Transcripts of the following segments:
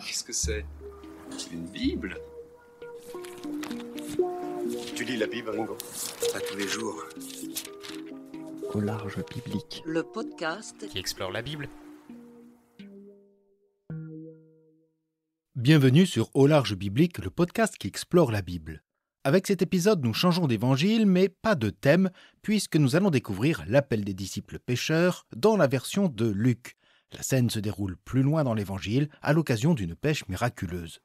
Qu'est-ce que c'est? Une Bible? Tu lis la Bible, Ringo? Pas tous les jours. Au large biblique. Le podcast qui explore la Bible. Bienvenue sur Au large biblique, le podcast qui explore la Bible. Avec cet épisode, nous changeons d'évangile, mais pas de thème, puisque nous allons découvrir l'appel des disciples pêcheurs dans la version de Luc. La scène se déroule plus loin dans l'évangile, à l'occasion d'une pêche miraculeuse.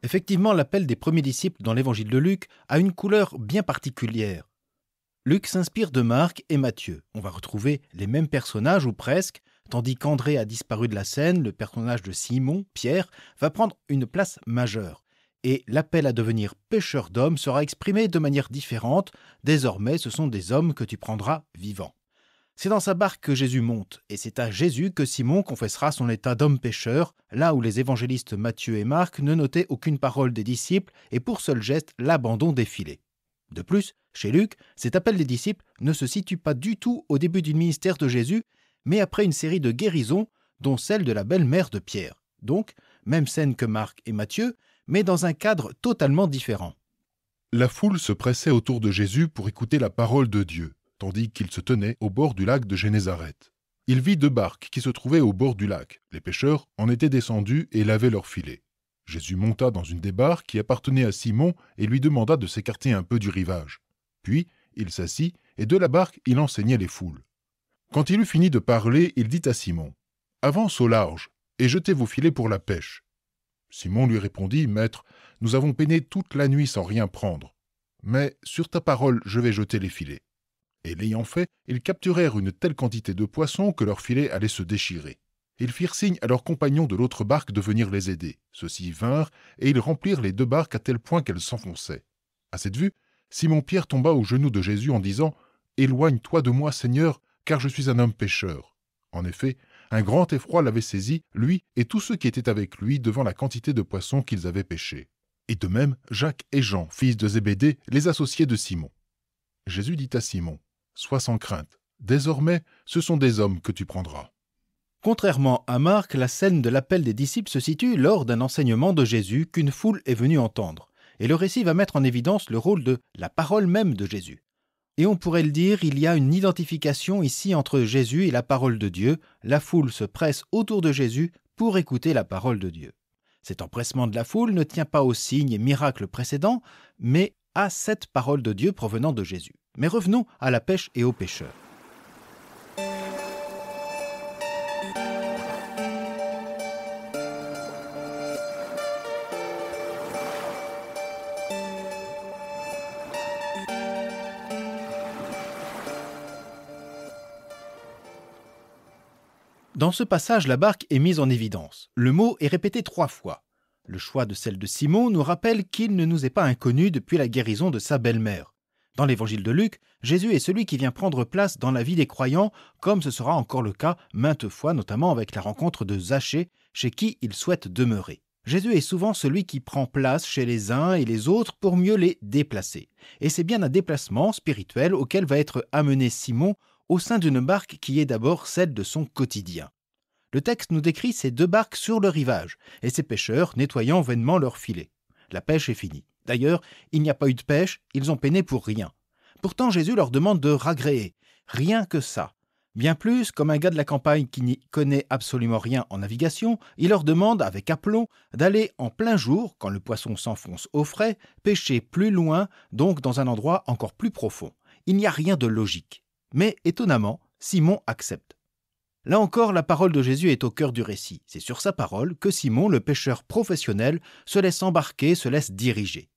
Effectivement, l'appel des premiers disciples dans l'évangile de Luc a une couleur bien particulière. Luc s'inspire de Marc et Matthieu. On va retrouver les mêmes personnages ou presque, tandis qu'André a disparu de la scène, le personnage de Simon, Pierre, va prendre une place majeure. Et l'appel à devenir pêcheur d'hommes sera exprimé de manière différente. Désormais, ce sont des hommes que tu prendras vivants. C'est dans sa barque que Jésus monte, et c'est à Jésus que Simon confessera son état d'homme pécheur, là où les évangélistes Matthieu et Marc ne notaient aucune parole des disciples et pour seul geste l'abandon des filets. De plus, chez Luc, cet appel des disciples ne se situe pas du tout au début du ministère de Jésus, mais après une série de guérisons, dont celle de la belle-mère de Pierre. Donc, même scène que Marc et Matthieu, mais dans un cadre totalement différent. La foule se pressait autour de Jésus pour écouter la parole de Dieu, tandis qu'il se tenait au bord du lac de Génézareth. Il vit 2 barques qui se trouvaient au bord du lac. Les pêcheurs en étaient descendus et lavaient leurs filets. Jésus monta dans une des barques qui appartenait à Simon et lui demanda de s'écarter un peu du rivage. Puis, il s'assit et de la barque, il enseignait les foules. Quand il eut fini de parler, il dit à Simon : « Avance au large et jetez vos filets pour la pêche. » Simon lui répondit : « Maître, nous avons peiné toute la nuit sans rien prendre. Mais sur ta parole, je vais jeter les filets. » Et l'ayant fait, ils capturèrent une telle quantité de poissons que leurs filets allaient se déchirer. Ils firent signe à leurs compagnons de l'autre barque de venir les aider. Ceux-ci vinrent, et ils remplirent les 2 barques à tel point qu'elles s'enfonçaient. À cette vue, Simon-Pierre tomba aux genoux de Jésus en disant : « Éloigne-toi de moi, Seigneur, car je suis un homme pécheur. » En effet, un grand effroi l'avait saisi, lui et tous ceux qui étaient avec lui, devant la quantité de poissons qu'ils avaient pêchés. Et de même, Jacques et Jean, fils de Zébédée, les associés de Simon. Jésus dit à Simon : « Sois sans crainte. Désormais, ce sont des hommes que tu prendras. » Contrairement à Marc, la scène de l'appel des disciples se situe lors d'un enseignement de Jésus qu'une foule est venue entendre. Et le récit va mettre en évidence le rôle de la parole même de Jésus. Et on pourrait le dire, il y a une identification ici entre Jésus et la parole de Dieu. La foule se presse autour de Jésus pour écouter la parole de Dieu. Cet empressement de la foule ne tient pas aux signes et miracles précédents, mais à cette parole de Dieu provenant de Jésus. Mais revenons à la pêche et aux pêcheurs. Dans ce passage, la barque est mise en évidence. Le mot est répété 3 fois. Le choix de celle de Simon nous rappelle qu'il ne nous est pas inconnu depuis la guérison de sa belle-mère. Dans l'évangile de Luc, Jésus est celui qui vient prendre place dans la vie des croyants, comme ce sera encore le cas maintes fois, notamment avec la rencontre de Zachée, chez qui il souhaite demeurer. Jésus est souvent celui qui prend place chez les uns et les autres pour mieux les déplacer. Et c'est bien un déplacement spirituel auquel va être amené Simon au sein d'une barque qui est d'abord celle de son quotidien. Le texte nous décrit ces 2 barques sur le rivage, et ces pêcheurs nettoyant vainement leurs filets. La pêche est finie. D'ailleurs, il n'y a pas eu de pêche, ils ont peiné pour rien. Pourtant, Jésus leur demande de ragréer. Rien que ça. Bien plus, comme un gars de la campagne qui n'y connaît absolument rien en navigation, il leur demande, avec aplomb, d'aller en plein jour, quand le poisson s'enfonce au frais, pêcher plus loin, donc dans un endroit encore plus profond. Il n'y a rien de logique. Mais étonnamment, Simon accepte. Là encore, la parole de Jésus est au cœur du récit. C'est sur sa parole que Simon, le pêcheur professionnel, se laisse embarquer, se laisse diriger.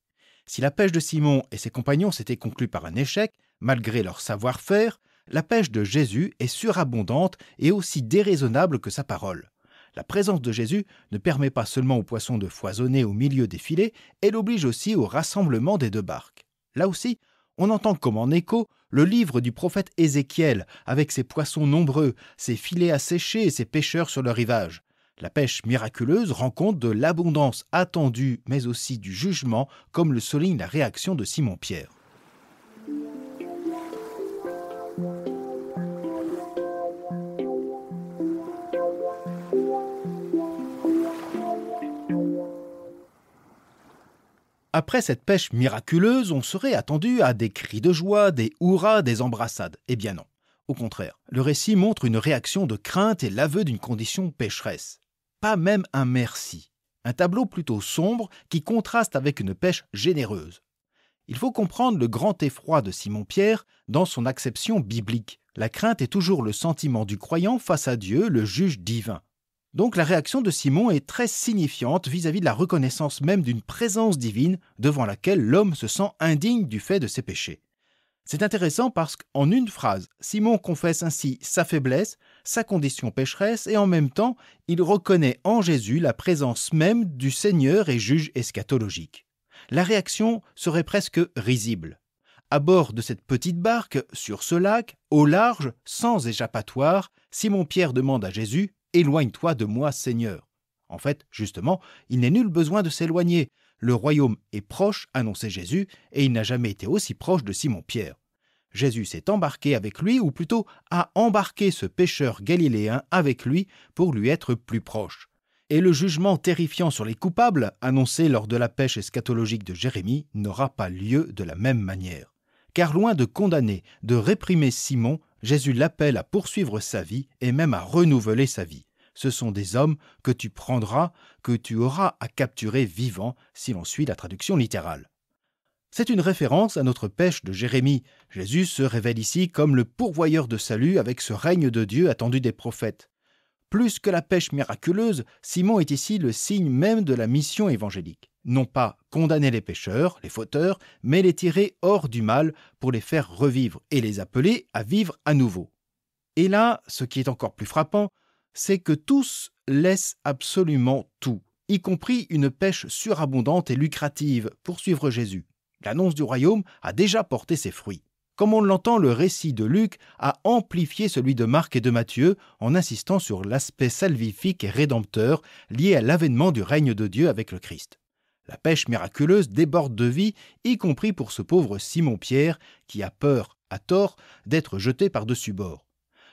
Si la pêche de Simon et ses compagnons s'était conclue par un échec, malgré leur savoir-faire, la pêche de Jésus est surabondante et aussi déraisonnable que sa parole. La présence de Jésus ne permet pas seulement aux poissons de foisonner au milieu des filets, elle oblige aussi au rassemblement des 2 barques. Là aussi, on entend comme en écho le livre du prophète Ézéchiel, avec ses poissons nombreux, ses filets à sécher et ses pêcheurs sur le rivage. La pêche miraculeuse rend compte de l'abondance attendue, mais aussi du jugement, comme le souligne la réaction de Simon-Pierre. Après cette pêche miraculeuse, on serait attendu à des cris de joie, des hurrahs, des embrassades. Eh bien non. Au contraire, le récit montre une réaction de crainte et l'aveu d'une condition pécheresse. Pas même un merci. Un tableau plutôt sombre qui contraste avec une pêche généreuse. Il faut comprendre le grand effroi de Simon-Pierre dans son acception biblique. La crainte est toujours le sentiment du croyant face à Dieu, le juge divin. Donc la réaction de Simon est très signifiante vis-à-vis de la reconnaissance même d'une présence divine devant laquelle l'homme se sent indigne du fait de ses péchés. C'est intéressant parce qu'en une phrase, Simon confesse ainsi sa faiblesse, sa condition pécheresse et en même temps, il reconnaît en Jésus la présence même du Seigneur et juge eschatologique. La réaction serait presque risible. À bord de cette petite barque, sur ce lac, au large, sans échappatoire, Simon-Pierre demande à Jésus « Éloigne-toi de moi, Seigneur ». En fait, justement, il n'est nul besoin de s'éloigner. Le royaume est proche, annonçait Jésus, et il n'a jamais été aussi proche de Simon-Pierre. Jésus s'est embarqué avec lui, ou plutôt a embarqué ce pêcheur galiléen avec lui pour lui être plus proche. Et le jugement terrifiant sur les coupables, annoncé lors de la pêche eschatologique de Jérémie, n'aura pas lieu de la même manière. Car loin de condamner, de réprimer Simon, Jésus l'appelle à poursuivre sa vie et même à renouveler sa vie. Ce sont des hommes que tu prendras, que tu auras à capturer vivants, si l'on suit la traduction littérale. C'est une référence à notre pêche de Jérémie. Jésus se révèle ici comme le pourvoyeur de salut avec ce règne de Dieu attendu des prophètes. Plus que la pêche miraculeuse, Simon est ici le signe même de la mission évangélique. Non pas condamner les pécheurs, les fauteurs, mais les tirer hors du mal pour les faire revivre et les appeler à vivre à nouveau. Et là, ce qui est encore plus frappant, c'est que tous laissent absolument tout, y compris une pêche surabondante et lucrative pour suivre Jésus. L'annonce du royaume a déjà porté ses fruits. Comme on l'entend, le récit de Luc a amplifié celui de Marc et de Matthieu en insistant sur l'aspect salvifique et rédempteur lié à l'avènement du règne de Dieu avec le Christ. La pêche miraculeuse déborde de vie, y compris pour ce pauvre Simon-Pierre qui a peur, à tort, d'être jeté par-dessus bord.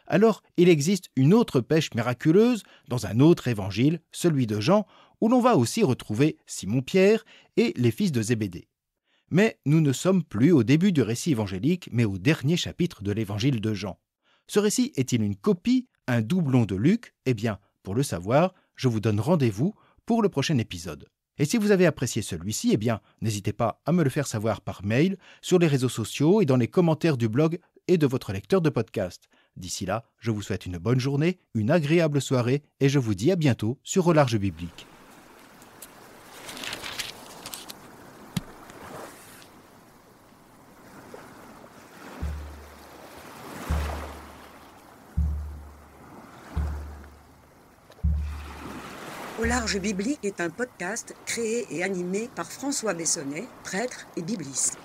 Alors, il existe une autre pêche miraculeuse dans un autre évangile, celui de Jean, où l'on va aussi retrouver Simon-Pierre et les fils de Zébédée. Mais nous ne sommes plus au début du récit évangélique, mais au dernier chapitre de l'évangile de Jean. Ce récit est-il une copie, un doublon de Luc ? Eh bien, pour le savoir, je vous donne rendez-vous pour le prochain épisode. Et si vous avez apprécié celui-ci, eh bien, n'hésitez pas à me le faire savoir par mail, sur les réseaux sociaux et dans les commentaires du blog et de votre lecteur de podcast. D'ici là, je vous souhaite une bonne journée, une agréable soirée et je vous dis à bientôt sur Au Large Biblique. Au Large Biblique est un podcast créé et animé par François Bessonnet, prêtre et bibliste.